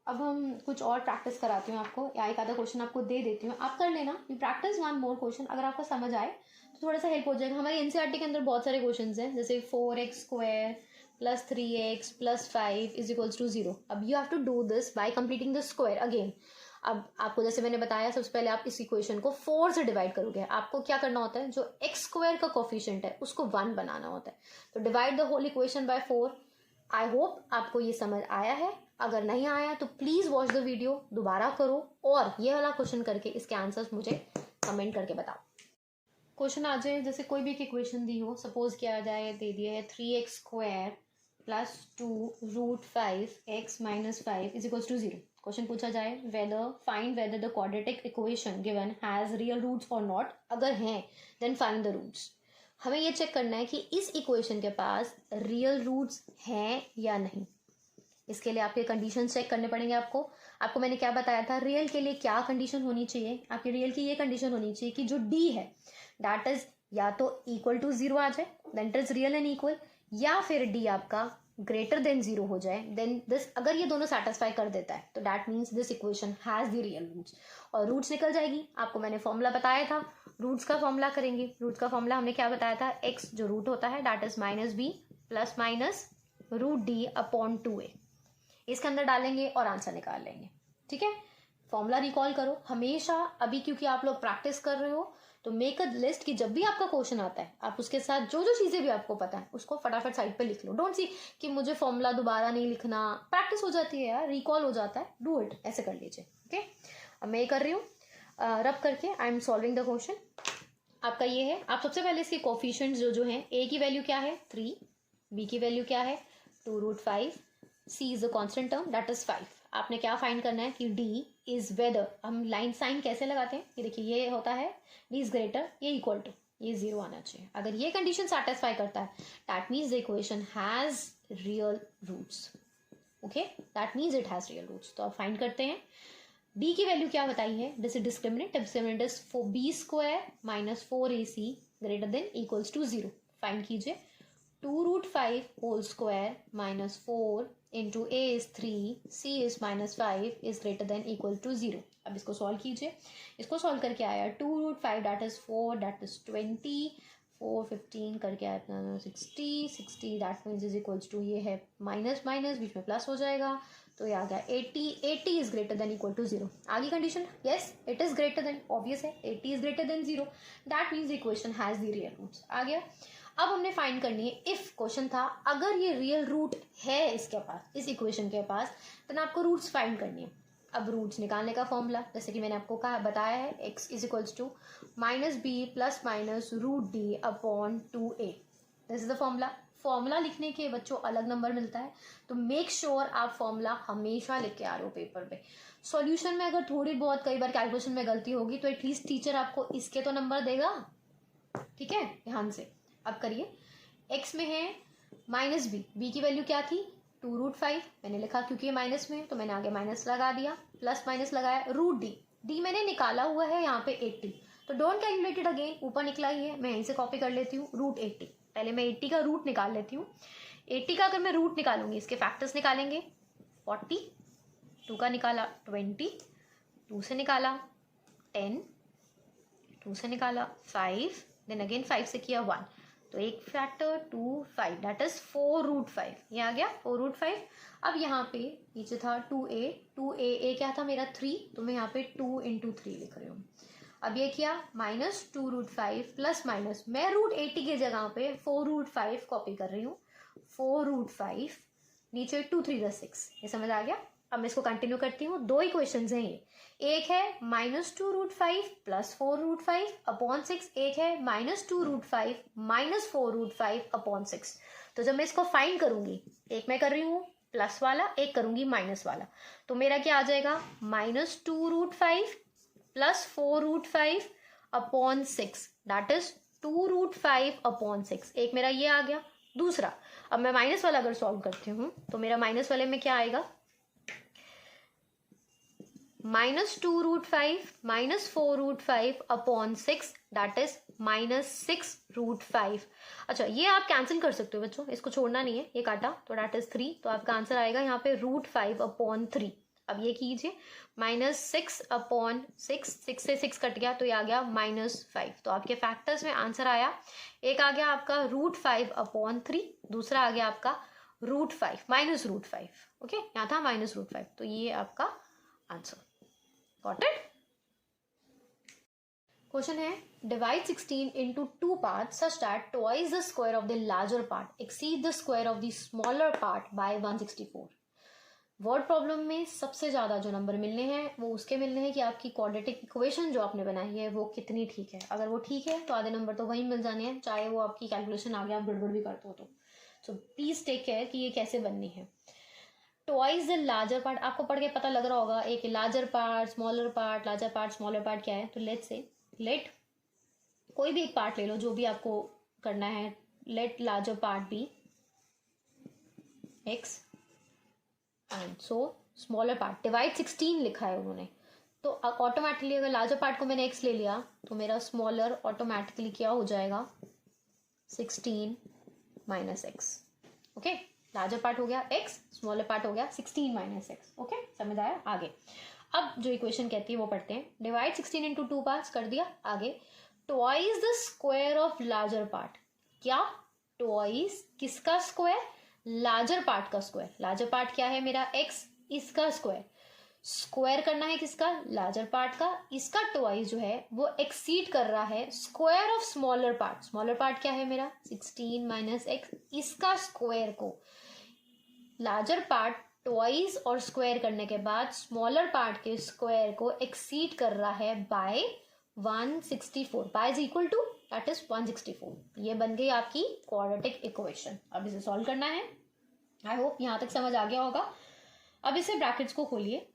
अब हम कुछ और प्रैक्टिस कराती हूँ आपको, या एक आधा क्वेश्चन आपको दे देती हूँ, आप कर लेना। You practice one more question, अगर आपको समझ आए तो थोड़ा सा हेल्प हो जाएगा। हमारे एनसीईआरटी के अंदर बहुत सारे क्वेश्चन हैं, जैसे 4x² + 3x + 5 = 0। अब you have to do this by completing the square again. अब आपको जैसे मैंने बताया, सबसे पहले आप इस इक्वेशन को 4 से डिवाइड करोगे। आपको क्या करना होता है, जो x² का कोफिशिएंट है उसको 1 बनाना होता है। तो divide the whole equation by 4। I hope आपको ये समझ आया है। अगर नहीं आया तो प्लीज वॉच द वीडियो, दोबारा करो और ये वाला क्वेश्चन करके इसके आंसर्स मुझे कमेंट करके बताओ। क्वेश्चन आ जाए, जैसे कोई भी एक इक्वेशन दी हो, सपोज किया जाए, दे दिया है 3x² + 2 √5x - 5 = 0। क्वेश्चन पूछा जाए, find whether the quadratic equation given has real roots और नॉट। अगर हैं देन फाइंड द रूट्स। हमें ये चेक करना है कि इस इक्वेशन के पास रियल रूट्स हैं या नहीं। इसके लिए आपके कंडीशन चेक करने पड़ेंगे। आपको मैंने क्या बताया था, रियल के लिए क्या कंडीशन होनी चाहिए। आपकी रियल की ये कंडीशन होनी चाहिए कि जो डी है दैट इज या तो इक्वल टू 0 आ जाए, then it is real and equal, या फिर डी आपका ग्रेटर देन 0 हो जाए, देन दिस, अगर ये दोनों सेटिस्फाई कर देता है तो that means this equation has the real roots. और रूट्स निकल जाएगी। आपको मैंने फॉर्मूला बताया था, रूट्स का फॉर्मूला करेंगे। रूट्स का फॉर्मूला हमने क्या बताया था, एक्स जो रूट होता है that is -b + minus √d/2a। इसके अंदर डालेंगे और आंसर निकाल लेंगे। ठीक है, फॉर्मूला रिकॉल करो हमेशा। अभी क्योंकि आप लोग प्रैक्टिस कर रहे हो तो मेक अ लिस्ट कि जब भी आपका क्वेश्चन आता है आप उसके साथ जो जो चीजें भी आपको पता है उसको फटाफट साइड पे लिख लो। डोंट सी कि मुझे फॉर्मूला दोबारा नहीं लिखना, प्रैक्टिस हो जाती है यार, रिकॉल हो जाता है। डू इट, ऐसे कर लीजिए। ओके, अब मैं कर रही हूँ रब करके, I am solving the question. आपका ये है, आप सबसे पहले इसके कोफिशिएंट्स जो हैं, ए की वैल्यू क्या है 3, बी की वैल्यू क्या है 2√5, c is the constant term that is 5। आपने क्या फाइंड करना है कि डी इज वेदर, हम लाइन साइन कैसे लगाते हैं, ये देखिए ये होता है डी इज ग्रेटर, ये इक्वल टू, ये 0 आना चाहिए। अगर ये कंडीशन सेटिस्फाई करता है that means the equation has real roots. Okay, that means it has real roots. तो अब फाइंड करते हैं डी की वैल्यू क्या बताई है, this is discriminant is b² - 4ac greater than equals to 0। फाइंड कीजिए 2√5 whole square - 4 into a is 3, c is -5 is greater than equal to 0। अब इसको सॉल्व कीजिए। इसको सॉल्व करके आया 2√5 that is 4 that is 20, 4 15 करके आया अपना 60 that means is equals to, ये है माइनस माइनस बीच में प्लस हो जाएगा तो ये आ गया 80 is greater than equal to 0। आगे condition, yes it is greater than, obvious है 80 is greater than 0, that means the equation has the real roots। आ गया। अब हमने फाइंड करनी है, इफ क्वेश्चन था अगर ये रियल रूट है इसके पास, इस इक्वेशन के पास, तो आपको रूट्स फाइंड करनी है। अब रूट्स निकालने का फॉर्मूला जैसे कि मैंने आपको कहा बताया है, x is equals to -b + minus √d/2a। This is the formula. Formula लिखने के बच्चों अलग नंबर मिलता है, तो मेक श्योर आप फॉर्मूला हमेशा लिख के आ रहे हो पेपर पे। सॉल्यूशन में अगर थोड़ी बहुत कई बार कैलकुलेशन में गलती होगी तो एटलीस्ट टीचर आपको इसके तो नंबर देगा। ठीक है, ध्यान से अब करिए। x में है -b, b की वैल्यू क्या थी 2√5, मैंने लिखा क्योंकि ये माइनस में तो मैंने आगे माइनस लगा दिया, प्लस माइनस लगाया √d मैंने निकाला हुआ है यहाँ पे 80, तो डोंट कैलकुलेट इट अगेन, ऊपर निकला ही है, मैं यहीं से कॉपी कर लेती हूँ √80। पहले मैं 80 का रूट निकाल लेती हूँ। 80 का अगर मैं रूट निकालूंगी, इसके फैक्टर्स निकालेंगे 40, 2 का निकाला 20, 2 से निकाला 10, 2 से निकाला 5, देन अगेन 5 से किया 1, तो एक फैक्टर 2 5 दैट इज 4√5, ये आ गया 4√5। अब यहाँ पे नीचे था 2a क्या था मेरा 3, तो मैं यहाँ पे 2 × 3 लिख रही हूँ। अब ये किया -2√5 प्लस माइनस, मैं √80 की जगह पे 4√5 कॉपी कर रही हूँ। 4√5 नीचे 2 3 6, ये समझ आ गया। अब मैं इसको कंटिन्यू करती हूँ, दो इक्वेशंस हैं ये, एक है -2√5 प्लस 4√5 अपॉन 6, एक है -2√5 माइनस 4√5 अपॉन 6। तो जब मैं इसको फाइंड करूंगी, एक मैं कर रही हूँ प्लस वाला, एक करूंगी माइनस वाला, तो मेरा क्या आ जाएगा -2√5 plus 4√5 upon 6 that is 2√5 upon 6। एक मेरा ये आ गया। दूसरा, अब मैं माइनस वाला अगर सॉल्व करती हूँ तो मेरा माइनस वाले में क्या आएगा, -2√5 माइनस 4√5 अपॉन 6 दैट इज -6√5। अच्छा, ये आप कैंसिल कर सकते हो बच्चों, इसको छोड़ना नहीं है, ये काटा तो दैट इज 3, तो आपका आंसर आएगा यहाँ पे √5 अपॉन 3। अब ये कीजिए -6 अपॉन 6, 6 से 6 कट गया तो ये आ गया -5। तो आपके फैक्टर्स में आंसर आया, एक आ गया आपका √5 अपॉन 3, दूसरा आ गया आपका √5 -√5। ओके, यहाँ था -√5, तो ये आपका आंसर। Got it? क्वेश्चन है, divide 16 into 2 parts such that twice the square of the larger part exceed the square of the smaller part by 164। Word problem में सबसे ज़्यादा जो नंबर मिलने हैं वो उसके मिलने हैं कि आपकी क्वाड्रेटिक इक्वेशन जो आपने बनाई है वो कितनी ठीक है। अगर वो ठीक है तो आधे नंबर तो वहीं मिल जाने हैं, चाहे वो आपकी कैलकुलेशन आगे आप गड़बड़ भी करते हो तो। सो प्लीज़ टेक केयर कि ये कैसे बननी है। ट्वाइस द लार्जर पार्ट, आपको पढ़ के पता लग रहा होगा, एक larger part, smaller part, larger part, smaller part क्या है। तो लेट कोई भी एक पार्ट ले लो जो भी आपको करना है, let larger part be x and so smaller part, divide 16 लिखा है उन्होंने, तो ऑटोमेटिकली अगर लार्जर पार्ट को मैंने एक्स ले लिया तो मेरा स्मॉलर ऑटोमेटिकली क्या हो जाएगा 16 minus x. Okay, larger part हो गया x, स्मॉलर पार्ट हो गया 16 माइनस एक्स। ओके, समझ आया। आगे अब जो इक्वेशन कहती है वो पढ़ते हैं। डिवाइड 16 into 2 पार्ट्स कर दिया। आगे twice the square of larger part, क्या ट्वाइस किसका स्क्वायर, लार्जर पार्ट का स्क्वायर। लार्जर पार्ट क्या है मेरा x, इसका स्क्वायर, स्क्वायर करना है किसका, लार्जर पार्ट का, इसका ट्वाइस जो है वो एक्सीड कर रहा है square of smaller part. Smaller part क्या है मेरा 16 माइनस एक्स, इसका स्क्वायर को लार्जर पार्ट ट्वाइस और स्क्वायर करने के बाद स्मॉलर पार्ट के स्क्वायर को एक्सीड कर रहा है by 164, by is equal to that is 164। ये बन गई आपकी क्वाड्रेटिक इक्वेशन। अब इसे सॉल्व करना है। आई होप यहां तक समझ आ गया होगा। अब इसे ब्रैकेट्स को खोलिए,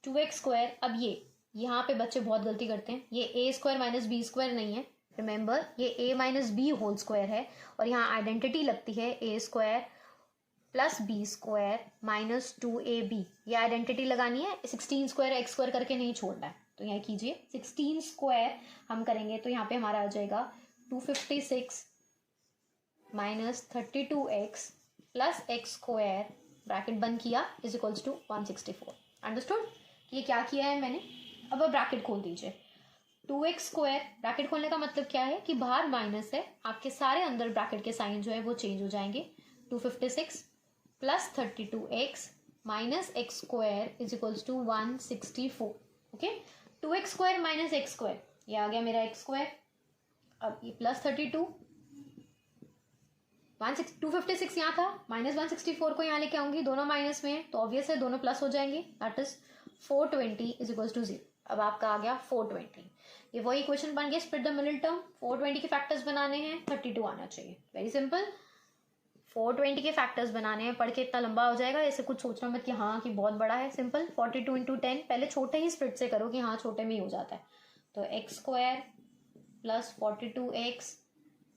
2x स्क्वायर। अब ये यहाँ पे बच्चे बहुत गलती करते हैं, ये a square minus b square नहीं है, रिमेंबर ये a minus b whole square है, और यहाँ आइडेंटिटी लगती है a square plus b square minus 2ab। ये आइडेंटिटी लगानी है, 16 स्क्वायर एक्स स्क्वायर करके नहीं छोड़ना है। तो यहाँ कीजिए 16 स्क्वायर हम करेंगे तो यहाँ पे हमारा आ जाएगा 256 minus 32x plus x square, bracket बंद किया, इज इक्वल्स टू 164। अंडरस्टूड ये क्या किया है मैंने। अब ब्रैकेट खोल दीजिए, 2x स्क्वायर, ब्रैकेट खोलने का मतलब क्या है कि बाहर माइनस है, आपके सारे अंदर ब्रैकेट के साइन जो है वो चेंज हो जाएंगे। 256 plus 32x minus x square is equals to 164। Okay, 2x square minus x square, ये आ गया मेरा एक्स स्क्वायर। अब ये प्लस 32, 256 यहाँ था, माइनस 164 को यहाँ लेके आऊंगी, दोनों माइनस में है तो ऑब्वियस है दोनों प्लस हो जाएंगे, that is 420 is equals to 0। अब आपका आ गया 420। ये वही इक्वेशन बन गया, स्प्लिट द मिडिल टर्म। 420 के फैक्टर्स बनाने हैं, 32 आना चाहिए, वेरी सिंपल। 420 के फैक्टर्स बनाने हैं, पढ़ के इतना लंबा हो जाएगा, ऐसे कुछ सोचना मत कि हाँ कि बहुत बड़ा है। सिंपल, 42 इंटू 10, पहले छोटे ही स्प्लिट से करो कि हाँ छोटे में ही हो जाता है। तो x square plus 42x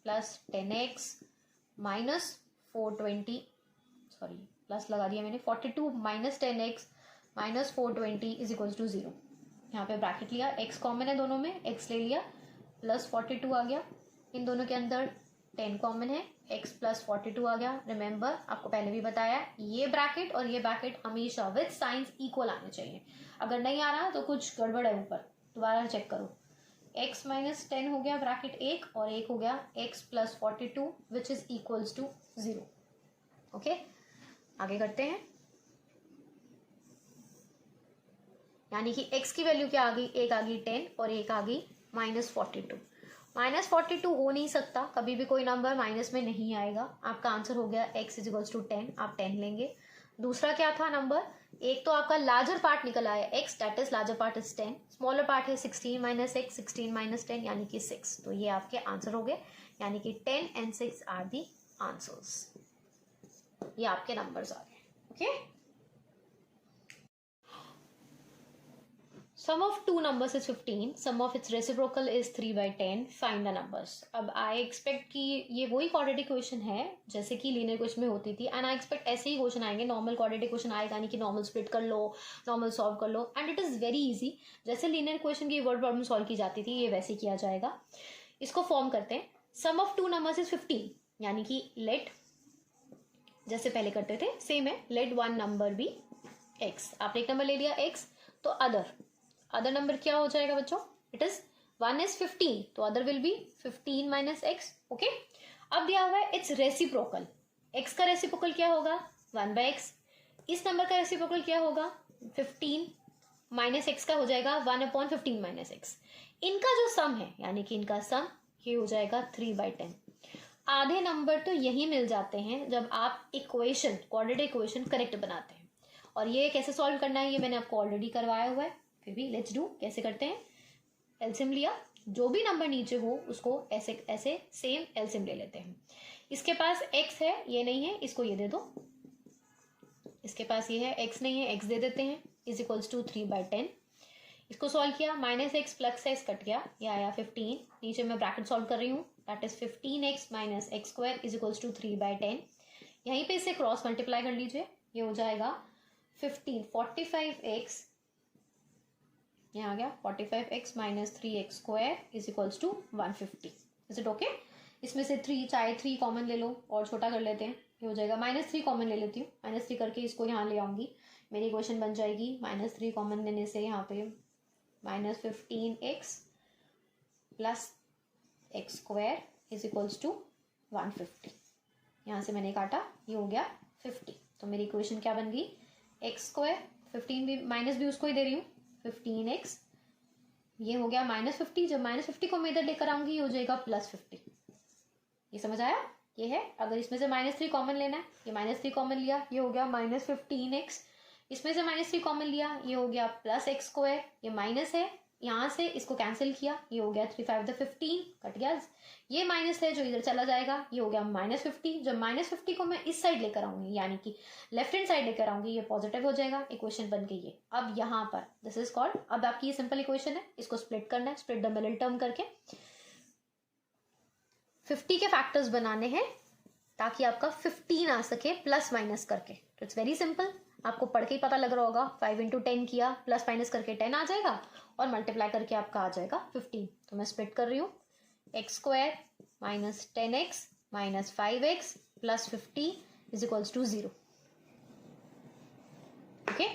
plus 10x minus 420, sorry plus लगा दिया मैंने, 42 minus 10x minus 420 is equals to 0। यहाँ पे ब्रैकेट लिया, x कॉमन है दोनों में, x ले लिया, प्लस 42 आ गया, इन दोनों के अंदर 10 कॉमन है, x प्लस 42 आ गया। रिमेंबर आपको पहले भी बताया, ये ब्रैकेट और ये ब्रैकेट हमेशा विद साइंस इक्वल आने चाहिए, अगर नहीं आ रहा तो कुछ गड़बड़ है ऊपर, दोबारा चेक करो। x माइनस 10 हो गया ब्रैकेट 1 और एक हो गया x plus 42 which is equals to 0। Okay, आगे करते हैं। यानी कि x की वैल्यू क्या आ गई, एक आ गई 10 और एक आ गई -42। -42 हो नहीं सकता, कभी भी कोई नंबर माइनस में नहीं आएगा। आपका आंसर हो गया x इज इक्वल्स टू 10, आप 10 लेंगे। दूसरा क्या था नंबर, एक तो आपका लार्जर पार्ट निकल आया x, that is larger part is 10, smaller part है 16 माइनस x, 16 माइनस 10 यानी कि 6। तो ये आपके आंसर हो गए, यानी कि 10 and 6 आर दी आंसर्स। ये आपके नंबर्स आ गए। Okay, sum of two numbers is 15, sum of its reciprocal is 3/10, find the numbers। अब आई एक्सपेक्ट कि ये वही क्वाड्रेटिक क्वेश्चन है जैसे कि लीनियर क्वेश्चन में होती थी, एंड आई एक्सपेक्ट ऐसे ही क्वेश्चन आएंगे, नॉर्मल क्वाड्रेटिक क्वेश्चन आएगा नहीं कि नॉर्मल स्प्लिट कर लो, नॉर्मल सॉल्व कर लो, and it is very easy. जैसे लीनियर क्वेश्चन की वर्ड प्रॉब्लम सॉल्व की जाती थी, ये वैसे किया जाएगा। इसको फॉर्म करते हैं, सम ऑफ टू नंबर्स इज 15, यानी कि लेट, जैसे पहले करते थे सेम है, let one number be x. आपने एक नंबर ले लिया एक्स, तो अदर नंबर क्या हो जाएगा बच्चों, इट इज 1 is 15, तो other will be 15 minus x. Okay, अब दिया हुआ है इट्स रेसिप्रोकल, एक्स का रेसिप्रोकल क्या होगा 1/x, इस नंबर का रेसिप्रोकल क्या होगा 15 माइनस एक्स का हो जाएगा 1/15 माइनस एक्स। इनका जो सम है, यानी कि इनका सम ये हो जाएगा 3/10। आधे नंबर तो यही मिल जाते हैं जब आप इक्वेशन, क्वाड्रेटिक इक्वेशन करेक्ट बनाते हैं। और ये कैसे सॉल्व करना है ये मैंने आपको ऑलरेडी करवाया हुआ है, फिर भी लेट्स डू। कैसे करते हैं, एलसीएम लिया, जो भी नंबर नीचे हो उसको ऐसे ऐसे सेम एलसीएम ले लेते हैं। इसके पास x है, ये नहीं है, इसको ये दे दो। इसके पास ये है, x नहीं है, x दे देते हैं, इज इक्वल्स टू 3/10। इसको सॉल्व किया, -x प्लस x कट गया, ये आया 15। नीचे मैं ब्रैकेट सॉल्व कर रही हूँ, that is 15x minus x square is equals to 3/10। यहीं पे इसे क्रॉस मल्टीप्लाई कर लीजिए, ये हो जाएगा 45x, ये आ गया 45x minus 3x square is equals to 150। Is it okay? इसमें से 3 चाहे 3 कॉमन ले लो और छोटा कर लेते हैं, ये हो जाएगा -3 कॉमन ले लेती हूँ, -3 करके इसको यहाँ ले आऊँगी, मेरी इक्वेशन बन जाएगी -3 कॉमन लेने से यहाँ पे -15x plus x square is equals to 150। यहाँ से मैंने काटा, ये हो गया 50। तो मेरी इक्वेशन क्या बन गई, एक्स स्क्वायर, 15 भी माइनस भी उसको ही दे रही हूँ, 15x, ये हो गया -50। जब -50 को मैं इधर लेकर आऊंगी, ये हो जाएगा +50। ये समझ आया? ये है, अगर इसमें से -3 कॉमन लेना है, ये -3 कॉमन लिया, ये हो गया -15x। इसमें से -3 कॉमन लिया, ये हो गया +x स्क्वायर, ये माइनस है, यहाँ से इसको कैंसिल किया, ये हो गया 3 5 15 कट गया। ये माइनस है जो इधर चला जाएगा, ये हो गया -50। जब -50 को मैं इस साइड लेकर आऊंगी, यानी कि लेफ्ट हैंड साइड लेकर आऊंगी, ये पॉजिटिव हो जाएगा, इक्वेशन बन गई ये। अब यहाँ पर दिस इज कॉल्ड, अब आपकी ये सिंपल इक्वेशन है, इसको स्प्लिट करना है, स्प्लिट द मिडिल टर्म करके 50 के फैक्टर्स बनाने हैं ताकि आपका 15 आ सके प्लस माइनस करके। तो इट्स वेरी सिंपल, आपको पढ़ के ही पता लग रहा होगा, 5 × 10 किया, प्लस माइनस करके 10 आ जाएगा और मल्टीप्लाई करके आपका आ जाएगा 15। तो मैं स्प्लिट कर रही हूँ, x square minus 10x minus 5x plus 50 is equals to 0। Okay,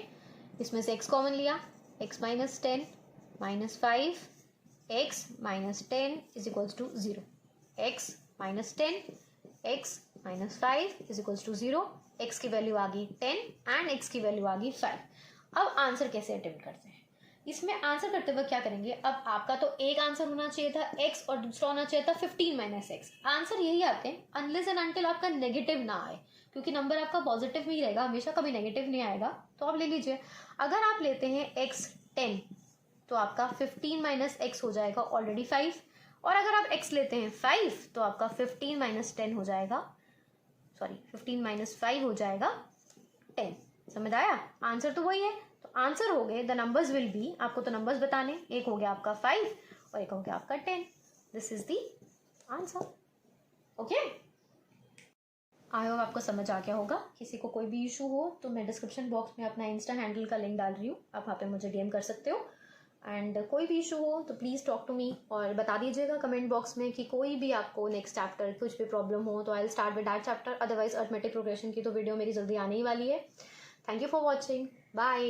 इसमें से x कॉमन लिया, x minus 10 minus 5 x minus 10 is equals to 0। x minus 10 x minus 5 is equals to 0। x की वैल्यू आ गई 10 and x की value आ गई 5। अब आंसर कैसे अटेम्प्ट करते हैं, इसमें आंसर करते हुए क्या करेंगे, अब आपका तो एक आंसर होना चाहिए था x और दूसरा होना चाहिए था 15 माइनस x। आंसर यही आते हैं अनलेस एंड अनटिल आपका नेगेटिव ना आए, क्योंकि नंबर आपका पॉजिटिव में ही रहेगा हमेशा, कभी नेगेटिव नहीं आएगा। तो आप ले लीजिए, अगर आप लेते हैं x 10 तो आपका 15 माइनस x हो जाएगा ऑलरेडी 5, और अगर आप x लेते हैं 5 तो आपका 15 माइनस 10 हो जाएगा, सॉरी 15 माइनस 5 हो जाएगा 10। समझ आया? आंसर तो वही है। तो आंसर हो गए, द नंबर्स विल बी, आपको तो नंबर्स बताने, एक हो गया आपका 5 और एक हो गया आपका 10। This is the answer. Okay, I hope आपको समझ आ गया होगा। किसी को कोई भी इशू हो तो मैं डिस्क्रिप्शन बॉक्स में अपना इंस्टा हैंडल का लिंक डाल रही हूँ, आप वहाँ पे मुझे डीएम कर सकते हो। एंड कोई भी इशू हो तो प्लीज़ टॉक टू मी, और बता दीजिएगा कमेंट बॉक्स में कि कोई भी आपको नेक्स्ट चैप्टर कुछ भी प्रॉब्लम हो तो I will start with that chapter. Otherwise arithmetic progression की तो वीडियो मेरी जल्दी आने ही वाली है। Thank you for watching, bye.